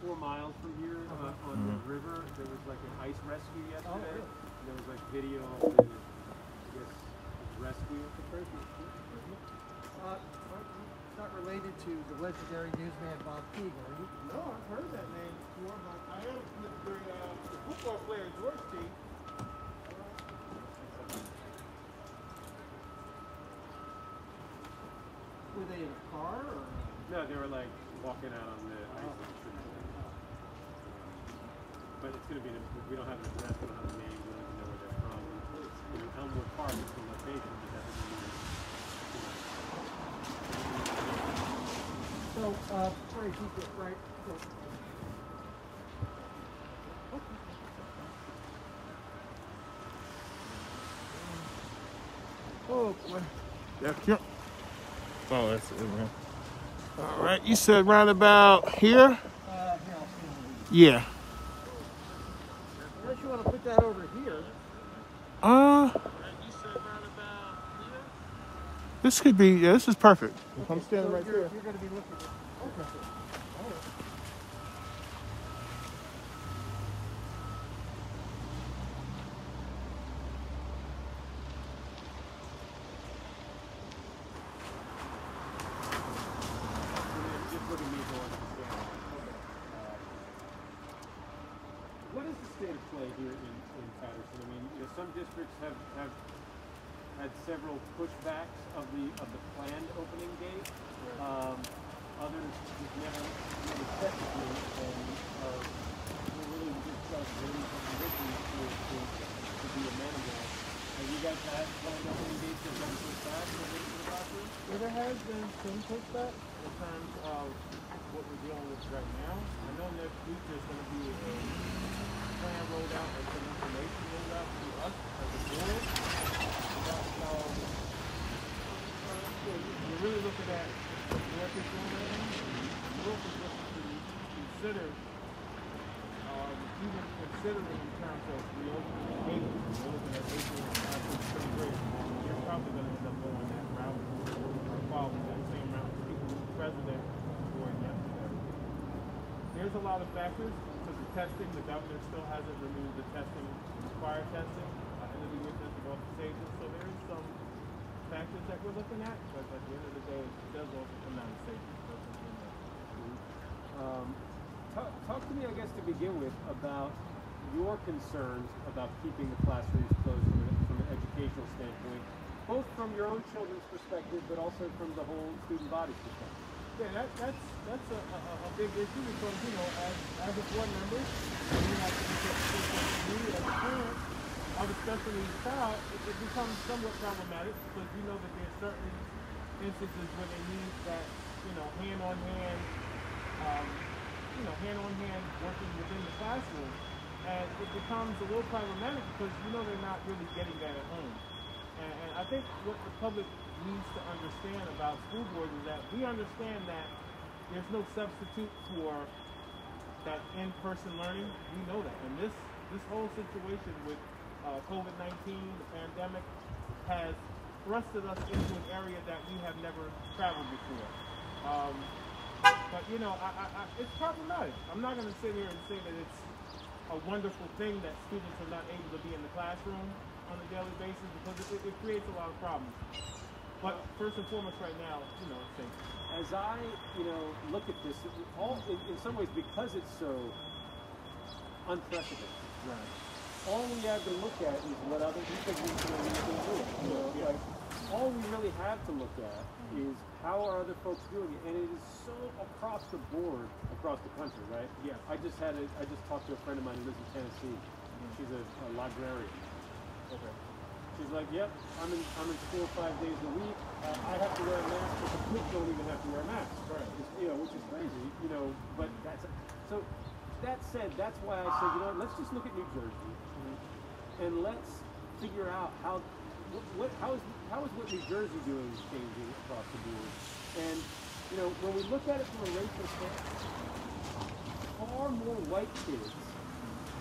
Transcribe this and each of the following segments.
4 miles from here on the river. There was like an ice rescue yesterday. Really? And there was like video of the rescue. It's not related to the legendary newsman Bob Teague, are you? No, I've heard that name before, but I am the football player George Teague. Were they in a car or? No, they were like walking out on the ice. But it's going to be, we don't have an address, we don't have a name, we don't even know where they're from. It's, Elmwood Park is the location, but that doesn't mean So, try to keep it right. Oh, boy. Yep. Oh, that's it, man. All right, you said round about here? Here, I'll see. Yeah. Unless you want to put that over here. This could be, yeah, this is perfect. I'm standing right You're there. going to be looking at okay. What is the state of play here in Patterson? I mean, some districts have had several pushbacks of the planned opening date. Others just never technically and we're really just waiting for conditions to be amenable. Have you guys had planned opening dates that have been pushed back or waiting for the classroom? Well, there has been some pushback in terms of what we're dealing with right now. I know next week there's going to be a plan rolled out and some information rolled out to us as a board. We're really looking at what this is right now. We're looking to consider, even considering in terms of reopening April. We're looking at April after spring break. You're probably going to end up going that route or following that same route the president for yesterday. There's a lot of factors because the testing, the governor still hasn't renewed the testing, required testing, individual testing off the stages. So there is some factors that we're looking at, but at the end of the day, it does also come down to safety. Talk to me, I guess, to begin with, about your concerns about keeping the classrooms closed from an educational standpoint, both from your own children's perspective, but also from the whole student body's perspective. Yeah, that's a big issue because, as a board member, you have to look at the community as a parent of a special needs child, it becomes somewhat problematic because you know that there's certain instances where they need that, hand-on-hand, hand-on-hand working within the classroom. And it becomes a little problematic because they're not really getting that at home. And I think what the public needs to understand about school boards is that we understand that there's no substitute for that in-person learning. We know that. And this whole situation with COVID-19, the pandemic, has thrusted us into an area that we have never traveled before. But it's problematic. I'm not going to sit here and say that it's a wonderful thing that students are not able to be in the classroom on a daily basis because it creates a lot of problems. But first and foremost right now, it's safety. As I, look at this, in some ways, because it's so unprecedented, Right. all we have to look at is what other people do. All we really have to look at is how are other folks doing it, and it is so across the board, across the country, right? Yeah. I just talked to a friend of mine who lives in Tennessee. She's a librarian. Okay. She's like, yep, I'm in school 5 days a week. I have to wear a mask, but the kids don't even have to wear masks. Right. Which is crazy, but so that said, that's why I said, let's just look at New Jersey and let's figure out how is what New Jersey doing changing across the board. And when we look at it from a racial standpoint, far more white kids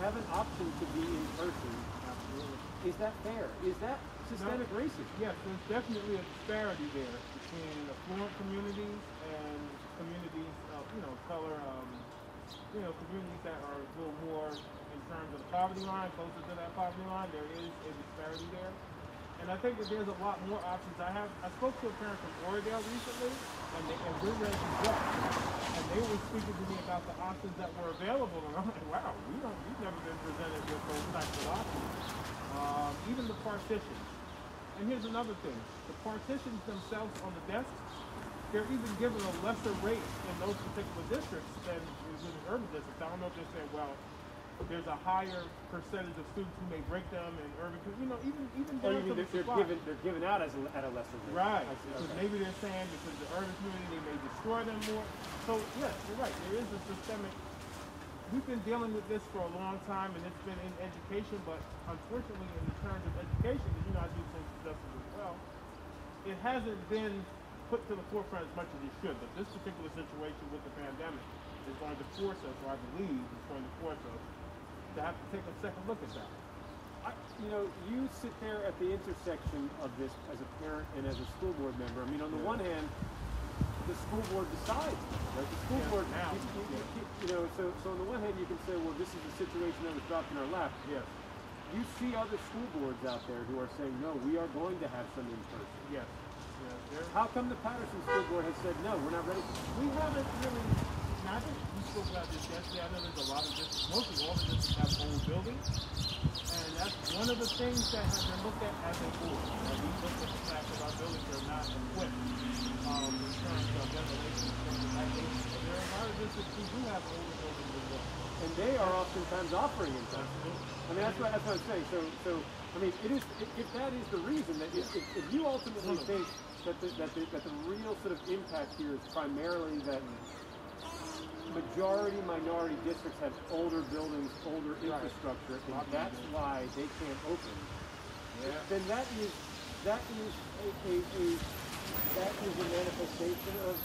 have an option to be in person. Absolutely. Is that fair? Is that systemic racism? Yes, there's definitely a disparity there between affluent communities and communities of, color, communities that are a little more in terms of the poverty line, closer to that poverty line, there is a disparity there. And I think that there's a lot more options. I spoke to a parent from Oradell recently, and we're ready to go. And they were speaking to me about the options that were available, and I'm like, wow, we've never been presented with those types of options. Even the partitions. And here's another thing. The partitions themselves on the desks, they're even given a lesser rate in those particular districts than in urban districts. I don't know if they're saying, well, there's a higher percentage of students who may break them in urban, because even Oh, you mean they're given out at a lesser rate? Right. Okay. Maybe they're saying because the urban community they may destroy them more. So yes, you're right. There is a systemic. We've been dealing with this for a long time, and it's been in education. But unfortunately, in terms of education, I do social justice as well. It hasn't been put to the forefront as much as it should. But this particular situation with the pandemic is going to force us, or I believe is going to force us, to have to take a second look at that. You sit there at the intersection of this as a parent and as a school board member. I mean, on the one hand, the school board decides, right? The school board now. So on the one hand, you can say, well, this is a situation that was dropped in our lap. Yes. You see other school boards out there who are saying, no, we are going to have some in person. Yes. How come the Patterson School Board has said, no, we're not ready for this? We haven't really. I think we spoke about this yesterday. I know there's a lot of districts, mostly all the districts have old buildings. And that's one of the things that has been looked at as a board. We looked at the fact that our buildings are not equipped in terms of ventilation, in terms of ventilation. So there are a lot of districts who do have older buildings as well. And they are oftentimes offering in person. I mean, that's what I'm saying. So I mean, if that is the reason, that if you ultimately think that the real sort of impact here is primarily that majority minority districts have older buildings, older infrastructure, and that's why they can't open. Yeah. Then that is a manifestation of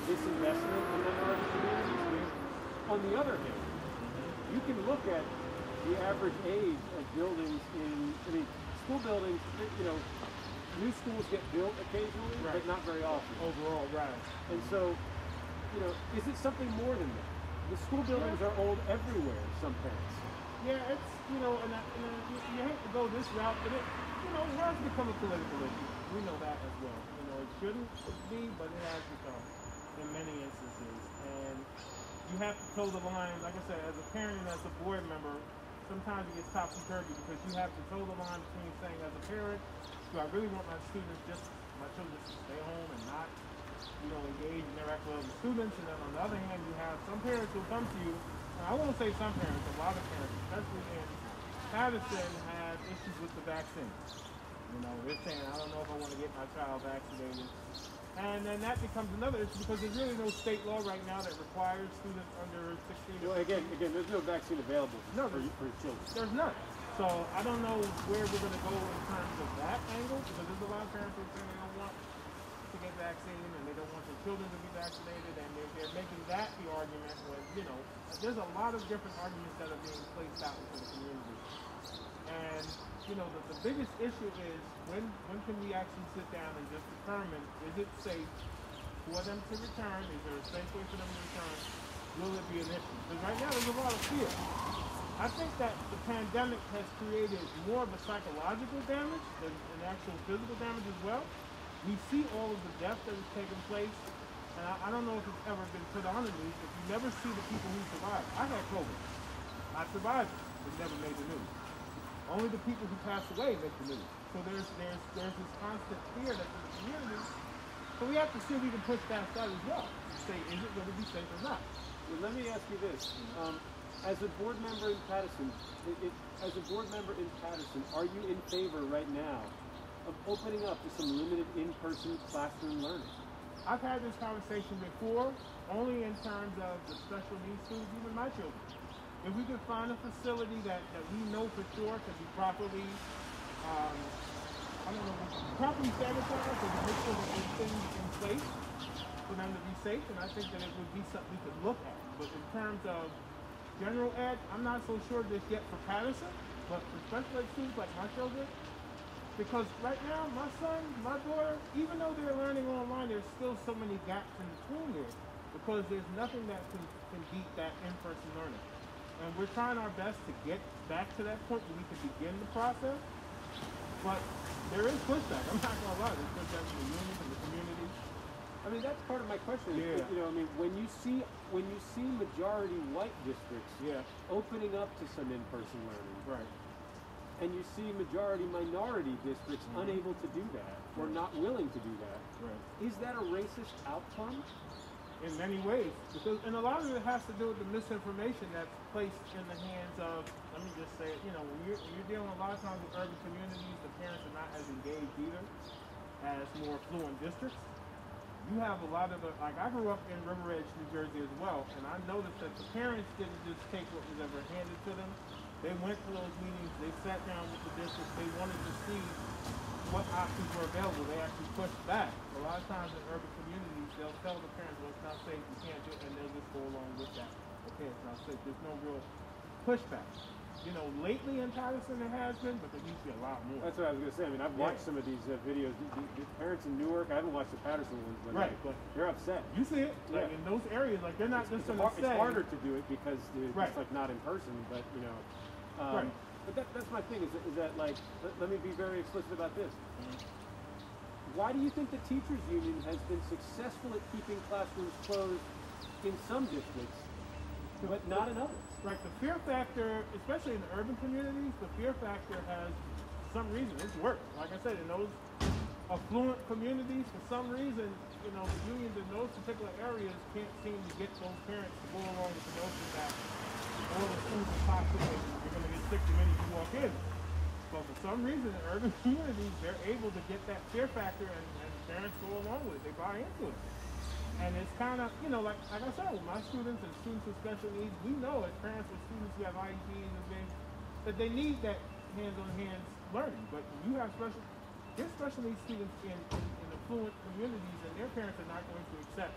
disinvestment in minority communities. On the other hand, you can look at the average age of buildings school buildings. New schools get built occasionally, but not very often. Overall, right. And so, is it something more than that? The school buildings are old everywhere, some parents. Yeah, it's, and you hate to go this route, but it has become a political issue. We know that as well. It shouldn't be, but it has become in many instances. And you have to toe the line, like I said, as a parent and as a board member, sometimes it gets topsy-turvy because you have to toe the line between saying, as a parent, do I really want my children to stay home and not, engage and interact with other students? And then on the other hand, you have some parents who come to you, and I won't say some parents, a lot of parents, especially in Patterson, have issues with the vaccine. They're saying, I don't know if I want to get my child vaccinated. And then that becomes another issue because there's really no state law right now that requires students under 16. Well, again, there's no vaccine available for children. There's none. So I don't know where we're going to go in terms of that angle, because there's a lot of parents who say they don't want to get vaccine and they don't want their children to be vaccinated, and they're making that the argument when, there's a lot of different arguments that are being placed out into the community. And, the biggest issue is when can we actually sit down and just determine, is it safe for them to return? Is there a safe way for them to return? Will it be an issue? Because right now there's a lot of fear. I think that the pandemic has created more of a psychological damage than an actual physical damage as well. We see all of the death that has taken place, and I don't know if it's ever been put on the news, but you never see the people who survived. I had COVID. I survived it, but never made the news. Only the people who passed away make the news. So there's this constant fear that's in the community. So we have to see if we can push past that as well. Say, is it going to be safe or not? Well, let me ask you this. As a board member in Patterson, are you in favor right now of opening up to some limited in-person classroom learning? I've had this conversation before, only in terms of the special needs students, even my children. If we could find a facility that we know for sure can be properly, properly sanitized, so to make sure that there's things in place for them to be safe, and I think that it would be something we could look at. But in terms of general ed, I'm not so sure just yet for Patterson, but for special ed students like my children, because right now, my son, my daughter, even though they're learning online, there's still so many gaps in between there. because there's nothing that can beat that in-person learning. And we're trying our best to get back to that point where we can begin the process. But there is pushback. I'm not gonna lie. There's pushback from the unions and the community. I mean, that's part of my question. Yeah. You know, I mean, when you see majority white districts opening up to some in-person learning, Right. and you see majority minority districts unable to do that or not willing to do that, Right. is that a racist outcome? In many ways, and a lot of it has to do with the misinformation that's placed in the hands of, let me just say it, you know, when you're dealing a lot of times with urban communities, the parents are not as engaged either as more affluent districts. You have a lot of like I grew up in River Edge, New Jersey as well, and I noticed that the parents didn't just take what was ever handed to them. They went to those meetings, they sat down with the districts, they wanted to see what options were available. They actually pushed back. A lot of times in urban communities, they'll tell the parents, well, it's not safe, you can't do it, and they'll just go along with that. Okay, it's not safe. There's no real pushback. You know, lately in Patterson there has been, but there used to be a lot more. That's what I was going to say. I mean, I've watched some of these videos. The parents in Newark, I haven't watched the Patterson ones, but they're upset. You see it, like in those areas, like they're not just going to say. It's harder to do it because it's like not in person, but you know. But that's my thing. Is that like? Let me be very explicit about this. Why do you think the teachers union has been successful at keeping classrooms closed in some districts, but not in others? Right, the fear factor, especially in the urban communities, the fear factor has, for some reason, it's worked. Like I said, in those affluent communities, for some reason, you know, the unions in those particular areas can't seem to get those parents to go along with the notion that all the schools are toxic and you're going to get sick the minute you walk in. But for some reason, in urban communities, they're able to get that fear factor and parents go along with it. They buy into it. And it's kind of, you know, like I said, with my students and students with special needs, we know as parents with students who have IEPs and things, that they need that hands-on-hands learning. But you have there's special needs students in affluent communities, and their parents are not going to accept,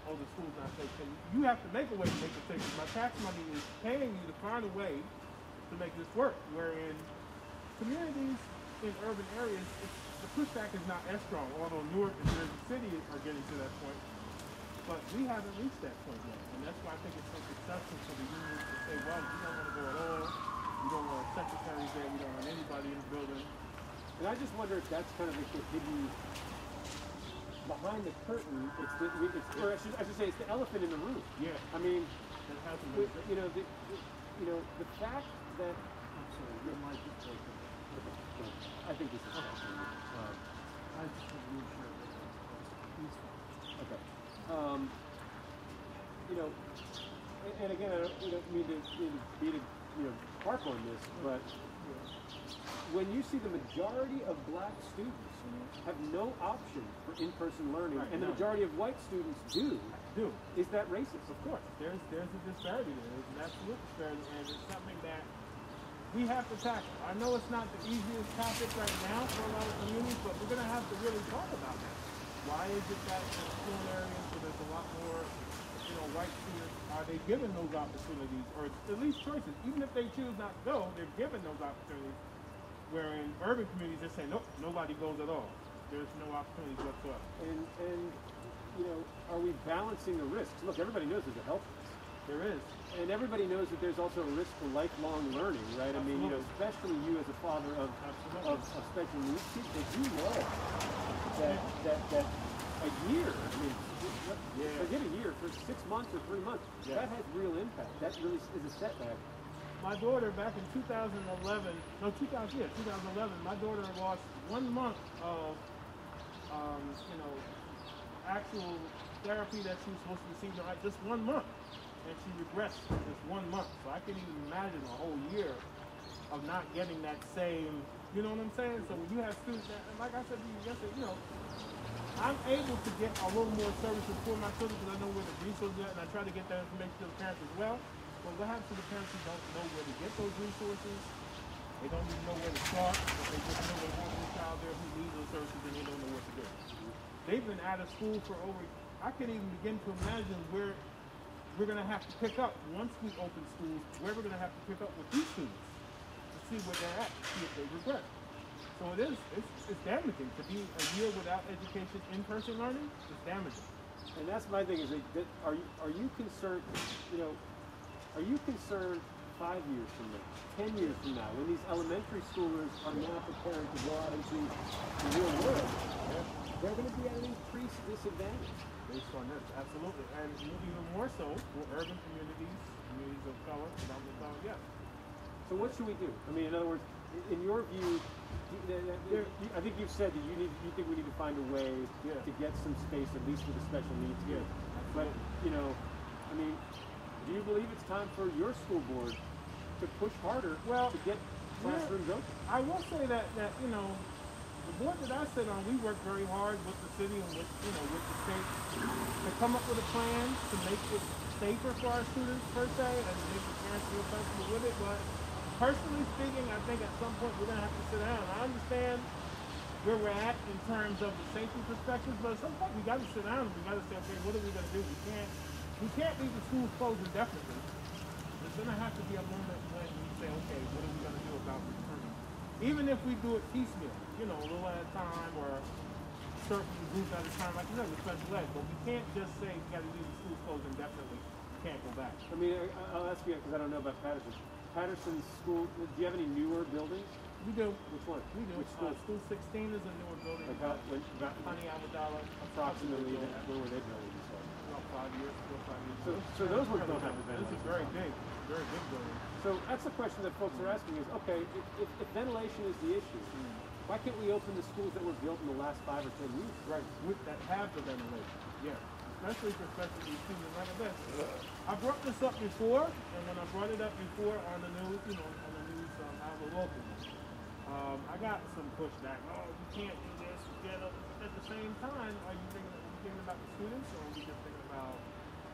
oh, the school's not safe. And you have to make a way to make it safe. My tax money is paying you to find a way to make this work. Wherein communities in urban areas, the pushback is not as strong, although Newark and Jersey City are getting to that point. But we haven't reached that point yet. And that's why I think it's so successful for the unions to say, well, you don't want to go at all. You don't want secretaries there. You don't want anybody in the building. And I just wonder if that's kind of like the hidden behind the curtain. Or I should say, it's the elephant in the room. Yeah. I mean, that hasn't been the fact that. I'm sorry, your mic is broken. I think this is fascinating. I just want to share this. He's fine. Okay. You know, and again, I don't mean to harp on this, but when you see the majority of black students have no option for in-person learning, and the majority of white students do, is that racist? Of course. There's a disparity there. There's an absolute disparity, and it's something that we have to tackle. I know it's not the easiest topic right now for a lot of communities, but we're going to have to really talk about that. Why is it that in affluent areas where there's a lot more, white students, are they given those opportunities, or at least choices? Even if they choose not to go, they're given those opportunities. Where in urban communities, they say, nope, nobody goes at all. There's no opportunities whatsoever. And are we balancing the risks? Look, everybody knows there's a health risk. There is. And everybody knows that there's also a risk for lifelong learning, right? Absolutely. I mean, especially you as a father of special needs kids, that you know that a year, I mean, forget a year, for 6 months or 3 months, that has real impact. That really is a setback. My daughter, back in 2011, my daughter lost 1 month of, actual therapy that she was supposed to receive, just 1 month. And she regressed just 1 month. So I can't even imagine a whole year of not getting that same, you know what I'm saying? So when you have students, and like I said to you yesterday, I'm able to get a little more services for my children because I know where the resources are, and I try to get that information to the parents as well. But what happens to the parents who don't know where to get those resources? They don't even know where to start, but they just know they have a child there who needs those services and they don't know what to do. They've been out of school for I can't even begin to imagine where we're going to have to pick up, once we open schools, where we're going to have to pick up with these students to see where they're at, to see if they regress. So it's damaging to be a year without education, in-person learning. It's damaging. And that's my thing is that are you concerned, you know, are you concerned 5 years from now, 10 years from now, when these elementary schoolers are now preparing to go out into the real world, they're going to be at an increased disadvantage? Based on this, absolutely. And even more so for urban communities, communities of color, predominantly color, yes. So what should we do? I mean, in other words, in your view, I think you've said that you think we need to find a way to get some space, at least for the special needs kids. But, you know, I mean, do you believe it's time for your school board to push harder to get classrooms open? I will say that you know, the board that I sit on, we work very hard with the city and with the state to come up with a plan to make it safer for our students per se, and to make the parents feel comfortable with it. But personally speaking, I think at some point we're gonna have to sit down. I understand where we're at in terms of the safety perspectives, but at some point we got to sit down and we got to say, okay, what are we gonna do? We can't leave the schools closed indefinitely. There's gonna have to be a moment when we say, okay, what are we gonna do about returning? Even if we do it piecemeal, you know, a little at a time or certain groups at a time, like you know, with special ed. But we can't just say we got to leave the schools closed indefinitely. We can't go back. I mean, I'll ask you because I don't know about Patterson. Patterson School, do you have any newer buildings? We do. Which one? We do. Which school? School 16 is a newer building. About Honey Amadala. approximately, when were they built? About 5 years, 4 or 5 years. So those ones don't have a ventilation. This is very big building. So that's the question that folks are asking is, okay, if ventilation is the issue, why can't we open the schools that were built in the last 5 or 10 years? Right, with that have the ventilation. Yeah, especially for special needs students like that. I brought this up before, and when I brought it up before on the news, you know, on the news, I have a local one. I got some pushback. Oh, you can't do this. You can't. At the same time, are you thinking about the students, or are we just thinking about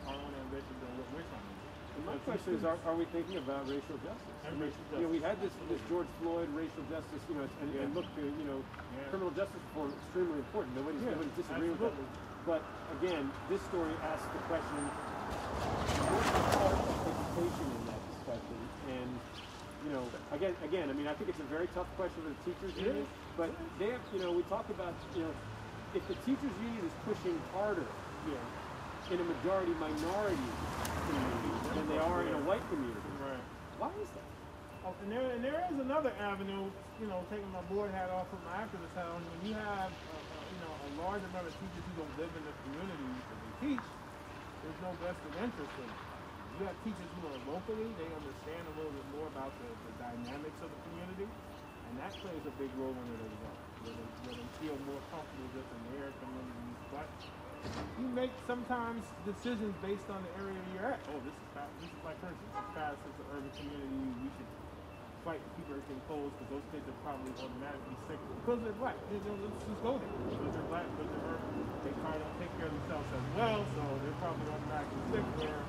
our own ambitions and what we're trying to do? And my question is, are we thinking about racial justice? And racial justice. You know, we had this George Floyd racial justice, you know, and look to, you know, criminal justice reform extremely important. Nobody's disagreeing with that. But again, this story asks the question, what's the part of education in that discussion? And, you know, again, I mean, I think it's a very tough question for the teachers union, but they have, you know, we talk about, you know, if the teachers union is pushing harder in a majority minority community than they are in a white community. Right. Why is that? Oh, and there is another avenue, you know, taking my board hat off from my activist hat on. When you have, you know, a large amount of teachers who don't live in the community that they teach, there's no vested interest in it. You have teachers who are locally, they understand a little bit more about the dynamics of the community, and that plays a big role in it as well. Where they feel more comfortable just in their communities. But you make sometimes decisions based on the area you're at. Oh, this is like, for instance, this Patterson is an urban community. We should fight to keep everything closed because those kids are probably automatically sick because they're black. You know, let's just go there. Because they're black, because they're urban. They probably don't take care of themselves as well, so they're probably automatically sick. Where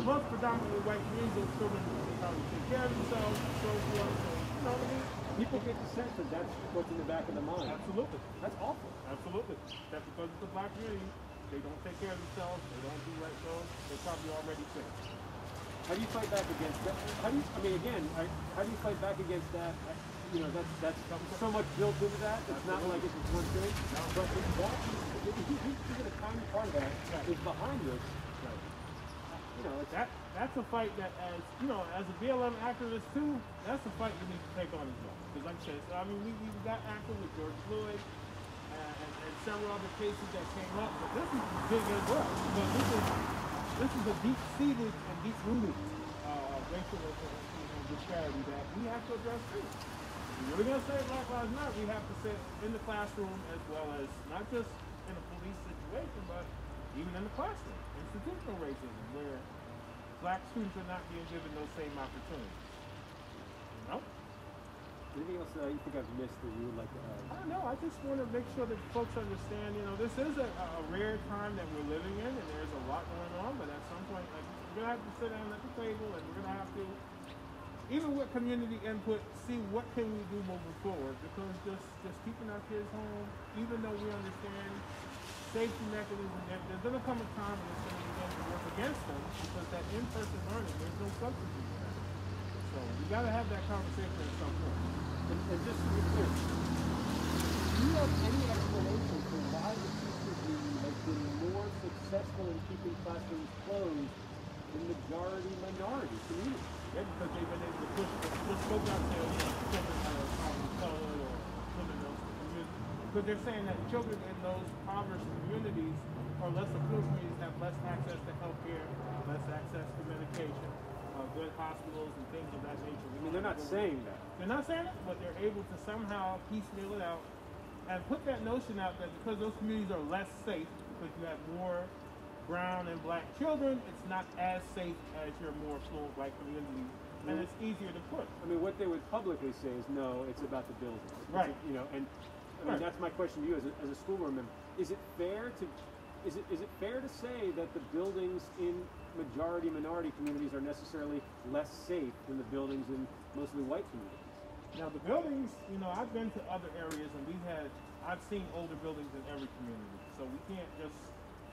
most predominantly white communities, those children probably take care of themselves and so forth. So, you know what I mean? People get the sense that that's what's in the back of the mind. Absolutely. That's awful. Absolutely. That because it's a black community, they don't take care of themselves, they don't do right things, they're probably already sick. How do you fight back against that? How do you fight back against that? You know, that's so much built into that. It's not like it's just one thing. But even a tiny part of that is behind this. You know, that's a fight that, as you know, as a BLM activist too, that's a fight we need to take on as well. Because like I said, I mean, we got active with George Floyd and several other cases that came up, but this is big as well. Because this is a deep-seated and deep-rooted racial disparity that we have to address too. If we're going to say Black Lives Matter, we have to say it in the classroom as well as not just in a police situation, but even in the classroom. Institutional racism, where black students are not being given those same opportunities. You know? Anything else you think I've missed that you would like to add? I don't know. I just want to make sure that folks understand, you know, this is a rare time that we're living in, and there's a lot going on, but at some point, like, we're going to have to sit down at the table, and we're going to have to, even with community input, see what can we do moving forward, because just keeping our kids home, even though we understand safety mechanism, there's going to come a time when it's going to begin to work against them because that in-person learning, there's no substitute for that. So we got to have that conversation at some point. And just to be clear, do you have any explanation for why the teachers union has been more successful in keeping classrooms closed than majority-minority communities. Yeah, because they've been able to push programs there, children that are poverty colored or children in those communities. Because they're saying that children in those impoverished communities or less affluent communities have less access to health care, less access to medication, good hospitals and things of that nature. I mean, they're not saying that. They're not saying it, but they're able to somehow piecemeal it out and put that notion out that because those communities are less safe, because you have more brown and black children, it's not as safe as your more affluent white community, and it's easier to push. I mean, what they would publicly say is, no, it's about the buildings. Right. You know, and I mean, that's my question to you as a school board member. Is it fair to say that the buildings in majority-minority communities are necessarily less safe than the buildings in mostly white communities? Now the buildings, you know, I've been to other areas and I've seen older buildings in every community. So we can't just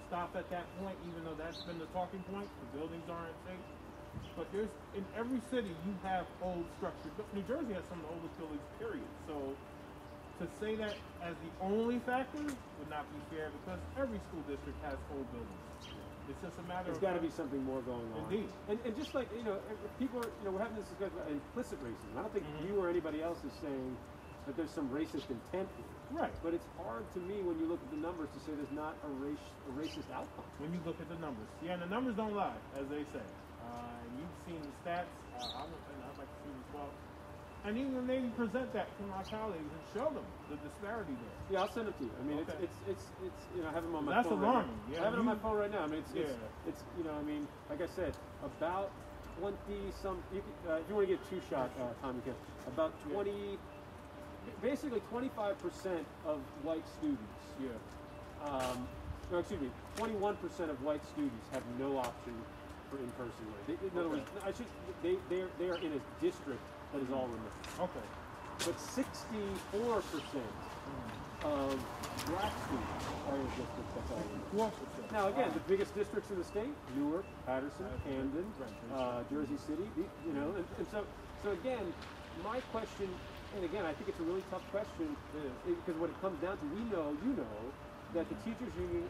stop at that point, even though that's been the talking point. The buildings aren't safe. But in every city you have old structures. New Jersey has some of the oldest buildings, period. So to say that as the only factor would not be fair because every school district has old buildings. It's just a matter There's of... got to be something more going on. Indeed. And just like, you know, people are, you know, we're having this discussion about implicit racism. I don't think you or anybody else is saying that there's some racist intent here. Right. But it's hard to me when you look at the numbers to say there's not a racist outcome. When you look at the numbers. Yeah, and the numbers don't lie, as they say. And you've seen the stats. I'd like to see them as well. And even when they present that to my colleagues and show them the disparity there. Yeah, I'll send it to you. I mean, Okay. it's you know, I have them on my phone. That's alarming. Right now. Yeah, I have it on my phone right now. I mean, it's you know, I mean, like I said, about 20-some. If you want to get two shot, Tom, you can. About 20, basically 25% of white students. Yeah. No, excuse me, 21% of white students have no option for in-person learning. In other words, they are in a district that is all remote. Okay. But 64% of black students are in a district that's all remote. 4%. Now again, the biggest districts in the state: Newark, Patterson, Camden, Jersey City. You know, and so again, my question, and again, I think it's a really tough question because what it comes down to, you know, that the teachers union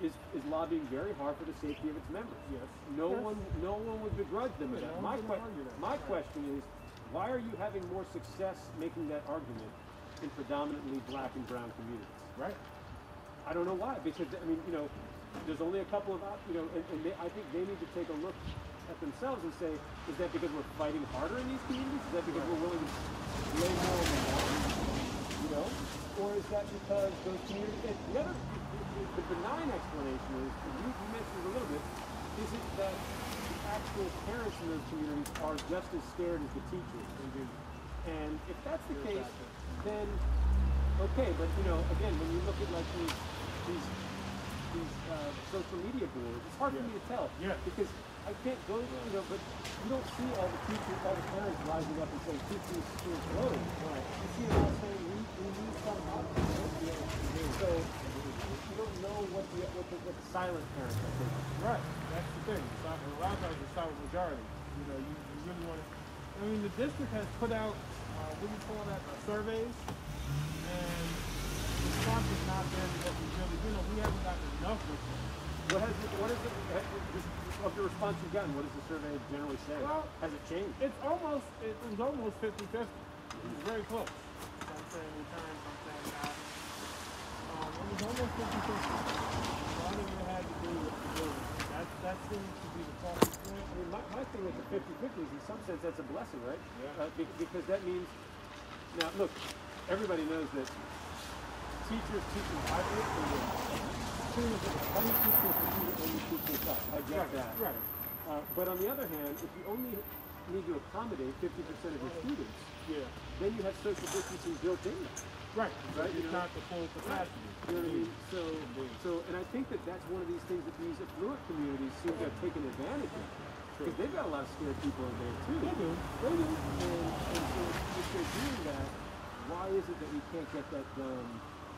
is lobbying very hard for the safety of its members. Yes. No one would begrudge them of that. My question is, why are you having more success making that argument in predominantly black and brown communities? Right. I don't know why, because I mean, you know, there's only a couple of, you know, and I think they need to take a look at themselves and say, is that because we're fighting harder in these communities? Is that because we're willing to lay more on the line, you know? Or is that because those communities, the benign explanation is, you mentioned it a little bit, is it that the actual parents in those communities are just as scared as the teachers? And if that's the case, then okay, but you know, again, when you look at like these social media boards, it's hard for me to tell. Yeah. Because I can't go, you know, but you don't see all the teachers, all the parents rising up and saying, teach these schools closed. Right. You see them all saying, we need some help. So you don't know what the silent parents are thinking. Right. That's the thing. A lot of times it's silent majority. You know, you really want to... I mean, the district has put out, what do you call that, surveys, and the response has not been what we really, you know, we haven't gotten enough with them. What is it, of the response you've gotten, what does the survey generally say? Well, has it changed? It was almost 50-50. It was very close. Some saying return, some saying not. It was almost 50-50. So I think it had to do with the building. That seems to be the talking point. I mean, my thing with the 50-50 is in some sense that's a blessing, right? Yeah. Because that means, now look, everybody knows that teachers teaching hybrid, only teachers only teach themselves. I get that. Right. But on the other hand, if you only need to accommodate 50% of your students, then you have social distancing built in. Right. Right. It's not the full capacity. You know what I mean? So, and I think that that's one of these things that these affluent communities seem to have taken advantage of. Because they've got a lot of scared people in there too. They do. And so if they're doing that, why is it that we can't get that done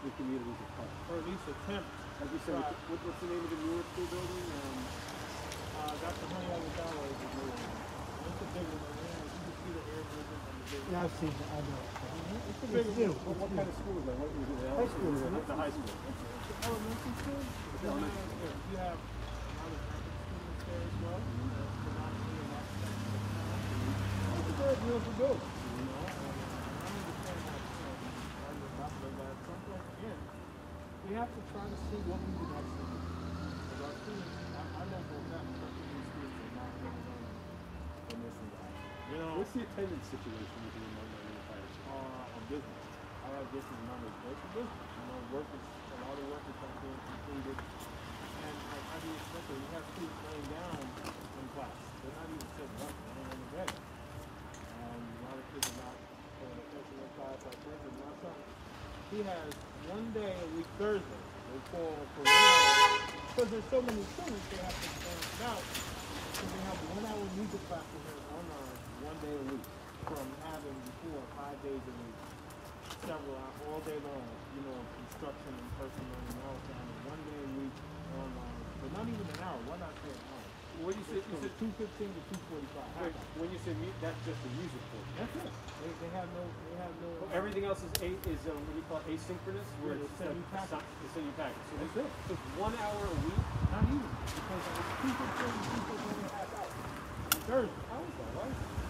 in communities of color? Or at least attempt. Like you said, what's the name of the newer school building? Dr. Honeywood Tower is a building. It's a big one. You can see the air moving from the building. Yeah, I've seen it. I know. It's a big deal. What kind of school is that? What is it? High school. It's a high school. It's elementary school. You have a lot of African students there as well. Predominantly in that section of town. It's a very beautiful building. You know, I understand that, arguing about it, but at some point, again, we have to try to see what we can actually do. Because our students, I know for a fact, some of these students are not going to learn in this environment. You know, What's the attendance situation with the remote learning environment? a business. I have business numbers. It's a business. You know, workers, a lot of workers have been completed. And like I do expect you have students laying down in class. They're not even sitting up, they're laying on the bed. A lot of kids are not paying attention in class. Like for instance, my son, he has one day a week Thursday. They call for 1 hour. Because there's so many students, they have to balance it out. So they have a 1 hour music class with him online 1 day a week. From having before 5 days a week, several hours, all day long, you know, instruction and person learning, all the time, 1 day a week online, but not even an hour. Why not say an hour? What do you say? You said 2:15 to 2:45. Wait, when you say mute, that's just the music portion. That's it. They have no. Everything else is what do you call it, asynchronous? Where Yeah, it's they send you packets. They send you packets. So That's it. So it's 1 hour a week. Not even because it's 2:15 to 2:45 hours. On Thursday. How is that? Why is that?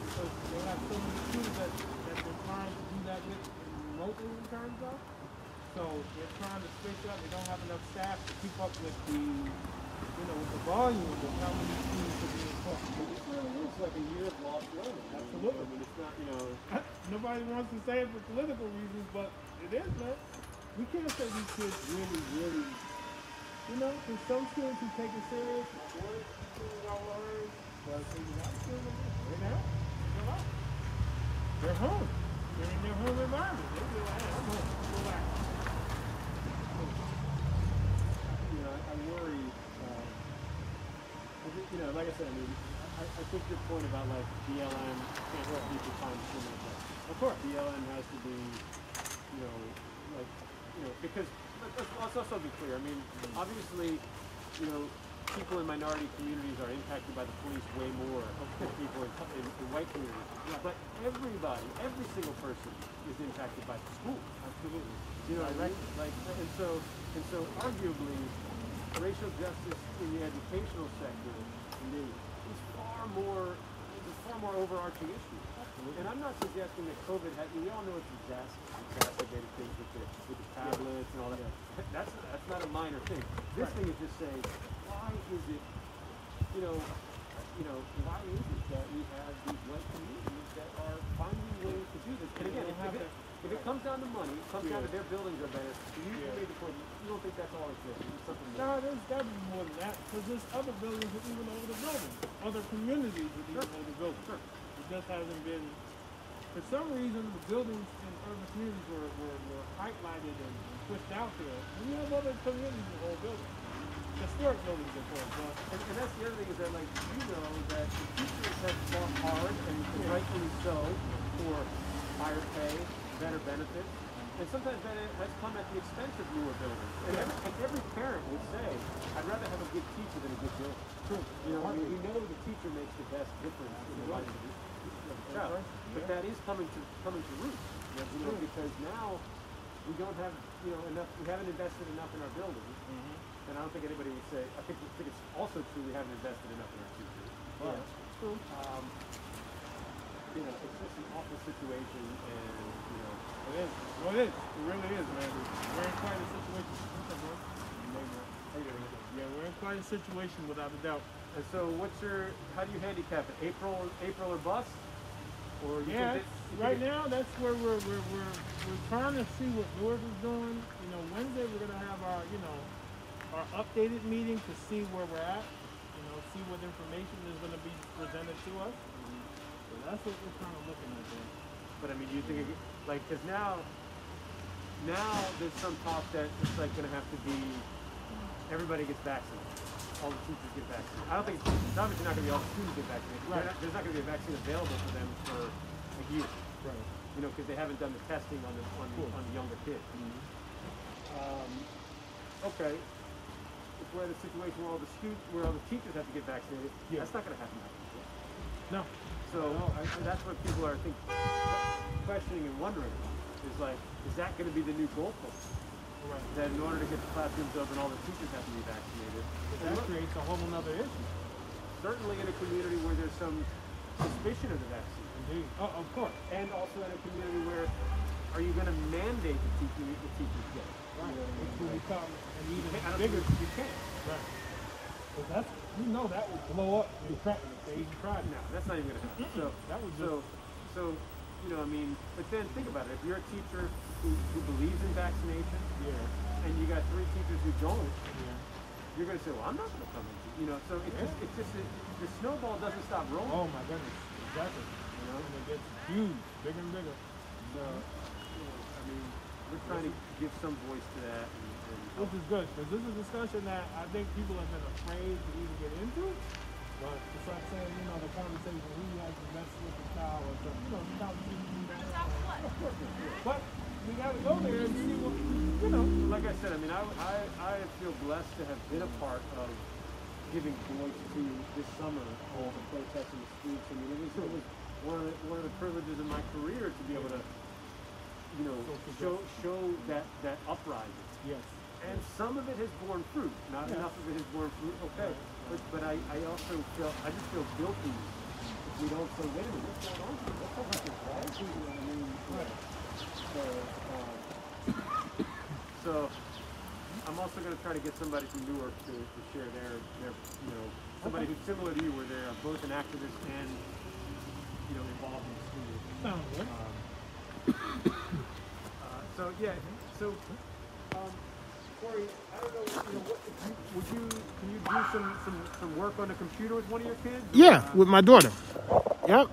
Because they have so many students that they're trying to do that with remotely in terms of. So they're trying to space it out. They don't have enough staff to keep up with the, you know, with the volume of how many students are being taught. But this really is like a year of lost learning. Absolutely. I mean, it's not, you know. Nobody wants to say it for political reasons, but it is, man. We can't say these kids really, you know, there's some students who take it serious. My boys, students all learn, but they're not students right now. They're not. They're home. They're in their home environment. They feel like, hey, I'm home. Relax. You know, I worry. You know, like I said, I mean, I think your point about like BLM can't help people find discrimination. Of course, BLM has to be, you know, like, you know, because let's also be clear. I mean, obviously, you know, people in minority communities are impacted by the police way more than people in white communities. Yeah. But everybody, every single person is impacted by the school. Absolutely. You know what I mean? Like, and so arguably, racial justice in the educational sector is far more overarching issue. Absolutely. And I'm not suggesting that COVID had. We all know it's exacerbated things with the tablets and all that. Yeah. That's not a minor thing. This thing is just saying, why is it, why is it that we have these white communities that are finding ways to do this? And again, if it comes down to money, it comes down to their buildings are better. You made the point. You don't think that's all it is. It's something more. No, there's got to be more than that, because there's other buildings with even older buildings, other communities with even older buildings. Sure. It just hasn't been, for some reason, the buildings in urban communities were highlighted and pushed out there. And you have other communities with old buildings, historic buildings, of course. But And that's the other thing is that, like, you know that the teachers have fought hard, and rightfully so, for higher pay, better benefits. And sometimes that has come at the expense of newer buildings. And every parent would say, I'd rather have a good teacher than a good building. True. You know, I mean, we know the teacher makes the best difference in the life of the child. But that is coming to roost. You know, because now we don't have, enough, we haven't invested enough in our buildings. Mm-hmm. And I don't think anybody would say, I think it's also true we haven't invested enough in our teachers. But, true. It's just an awful situation, and, it is. Well, it is. It really is, man. We're in quite a situation. Yeah, we're in quite a situation without a doubt. And so, how do you handicap it? April or bust? Or right now that's where we're trying to see what Newark is doing. Wednesday we're gonna have our updated meeting to see where we're at. See what information is gonna be presented to us. So that's what we're kind of looking at there. But I mean, do you think because now there's some talk that it's like gonna have to be everybody gets vaccinated. All the teachers get vaccinated. I don't think it's obviously not gonna be all the students get vaccinated. Right. There's not gonna be a vaccine available for them for a year. Right. Because they haven't done the testing on the younger kids. Mm-hmm. Okay. If we're in a situation where all the teachers have to get vaccinated, that's not gonna happen. No. So that's what people are, I think, questioning and wondering about. Is like, is that going to be the new goalpost? Right. That in order to get the classrooms open, all the teachers have to be vaccinated. That creates a whole other issue. Certainly in a community where there's some suspicion of the vaccine. Indeed. Oh, of course. And also in a community where, are you going to mandate the teachers get it? Right. Which will become an even bigger. bigger. You can't. Right. Because that's, you know, that would blow up the Asian tribe. No, that's not even going to happen. So that would so, you know, I mean, but then think about it. If you're a teacher who believes in vaccination, yeah, and you got 3 teachers who don't, yeah, you're going to say, well, I'm not going to come in. You know, so it's just the snowball doesn't stop rolling. Oh my goodness, exactly. You know, and it gets huge, bigger and bigger. So, you know, I mean, we're trying to give some voice to that. Which is good, because this is a discussion that I think people have been afraid to even get into. But it's like saying, you know, the conversation, who has the best looking child or something, you know, the conversation. But we got to go there and see what, you know. Like I said, I mean, I feel blessed to have been a part of giving voice to this summer all the protests in the streets. I mean, it was one of the privileges of my career to be able to, you know, show that uprising. Yes. And some of it has borne fruit. Not enough of it has borne fruit. Okay. But I also just feel guilty if we don't say, wait a minute, what's going on here? What's going on here? Why is he, I mean, so I'm also going to try to get somebody from Newark to share their you know, somebody who's similar to you, where they're both an activist and, you know, involved in school. Sounds good. Corey, I don't know, you know, can you do some work on the computer with one of your kids? Yeah, with my daughter. Yep.